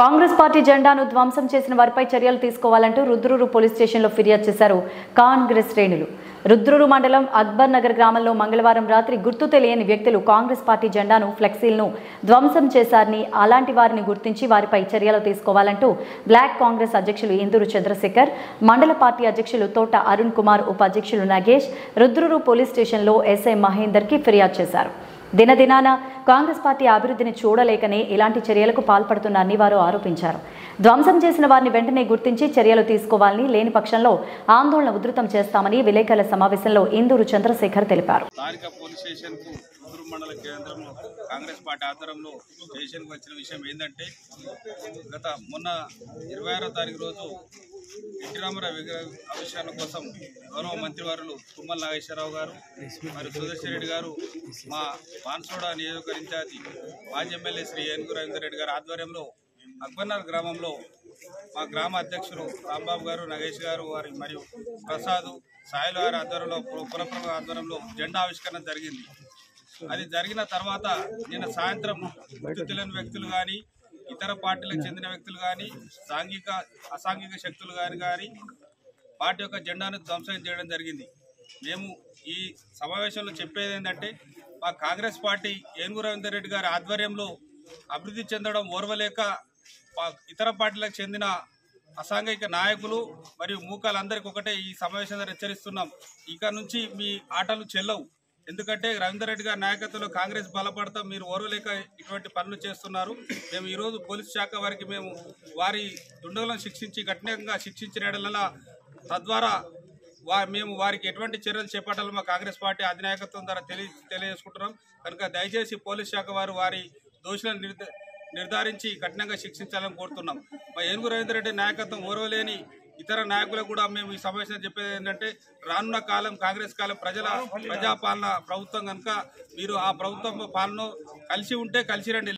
Congress party జెండాను ధ్వంసం చేసిన వారిపై చర్యలు తీసుకోవాలంటూ రుద్రూరు పోలీస్ స్టేషన్లో ఫిర్యాదు చేశారు కాంగ్రెస్ శ్రేణులు. రుద్రూరు మండలం అక్బర్ నగర్ గ్రామంలో మంగళవారం రాత్రి గుర్తు తెలియని వ్యక్తులు కాంగ్రెస్ పార్టీ జెండాను, ఫ్లెక్సీలను ధ్వంసం చేశారని, అలాంటి వారిని గుర్తించి వారిపై చర్యలు తీసుకోవాలంటూ బ్లాక్ కాంగ్రెస్ అధ్యక్షులు ఇందూరు చంద్రశేఖర్, మండల పార్టీ అధ్యక్షులు తోట అరుణ్ కుమార్, ఉపాధ్యక్షులు నగేష్ రుద్రూరు పోలీస్ స్టేషన్లో ఎస్ఐ మహేందర్కి ఫిర్యాదు చేశారు. దినదినాన కాంగ్రెస్ పార్టీ అభివృద్ధిని చూడలేకనే ఇలాంటి చర్యలకు పాల్పడుతున్నారని వారు ఆరోపించారు. ధ్వంసం చేసిన వారిని వెంటనే గుర్తించి చర్యలు తీసుకోవాలని, లేని పక్షంలో ఆందోళన ఉధృతం చేస్తామని విలేకరుల సమావేశంలో ఇందూరు చంద్రశేఖర్ తెలిపారు. మండల కేంద్రంలో కాంగ్రెస్ పార్టీ ఆధ్వర్యంలో స్టేషన్కి వచ్చిన విషయం ఏంటంటే, మొన్న 26వ తారీఖు రోజు ఎన్టీ రామారావు విగ్రహ ఆవిష్కరణ కోసం గౌరవ మంత్రివారులు తుమ్మల నాగేశ్వరరావు గారు మరియు సుదర్శన్ రెడ్డి గారు, మా బాన్సోడ నియోజకవర్గ ఇన్ఛార్జి మాజీ ఎమ్మెల్యే శ్రీ ఏనుగు రవీందర్ రెడ్డి గారి ఆధ్వర్యంలో అక్బర్నగర్ గ్రామంలో మా గ్రామ అధ్యక్షులు రాంబాబు గారు, నగేష్ గారు వారి మరియు ప్రసాద్, సాయిల గారి ఆధ్వర్యంలో, పురప్రభ ఆధ్వర్యంలో జెండా ఆవిష్కరణ జరిగింది. అది జరిగిన తర్వాత నిన్న సాయంత్రం గుర్తు తెలియని వ్యక్తులు కానీ, ఇతర పార్టీలకు చెందిన వ్యక్తులు కానీ, అసాంఘిక శక్తులు కానీ పార్టీ యొక్క జెండాను ధ్వంసం చేయడం జరిగింది. మేము ఈ సమావేశంలో చెప్పేది ఏంటంటే, మా కాంగ్రెస్ పార్టీ ఏనుగు రవీందర్ రెడ్డి గారి ఆధ్వర్యంలో అభివృద్ధి చెందడం ఓర్వలేక ఇతర పార్టీలకు చెందిన అసాంఘిక నాయకులు మరియు మూకాలందరికీ ఒకటే ఈ సమావేశంలో హెచ్చరిస్తున్నాం. ఇక నుంచి మీ ఆటలు చెల్లవు. ఎందుకంటే రవీందర్ రెడ్డి గారి నాయకత్వంలో కాంగ్రెస్ బలపడతాం, మీరు ఓర్వలేక ఇటువంటి పనులు చేస్తున్నారు. మేము ఈరోజు పోలీస్ శాఖ వారికి మేము వారి దుండగులను శిక్షించి కఠినంగా శిక్షించిన తద్వారా మేము వారికి ఎటువంటి చర్యలు చేపట్టాలో మా కాంగ్రెస్ పార్టీ అధినాయకత్వం ద్వారా తెలియజేసుకుంటున్నాం. కనుక దయచేసి పోలీస్ శాఖ వారు వారి దోషులను నిర్ధారించి కఠినంగా శిక్షించాలని కోరుతున్నాం. మా ఏనుగు రవీందర్ రెడ్డి నాయకత్వం ఓర్వలేని ఇతర నాయకులకు కూడా మేము ఈ సమావేశంలో చెప్పేది ఏంటంటే, రానున్న కాలం కాంగ్రెస్ కాలం ప్రజాపాలన ప్రభుత్వం కనుక మీరు ఆ ప్రభుత్వం పాలన కలిసి ఉంటే కలిసి రండి.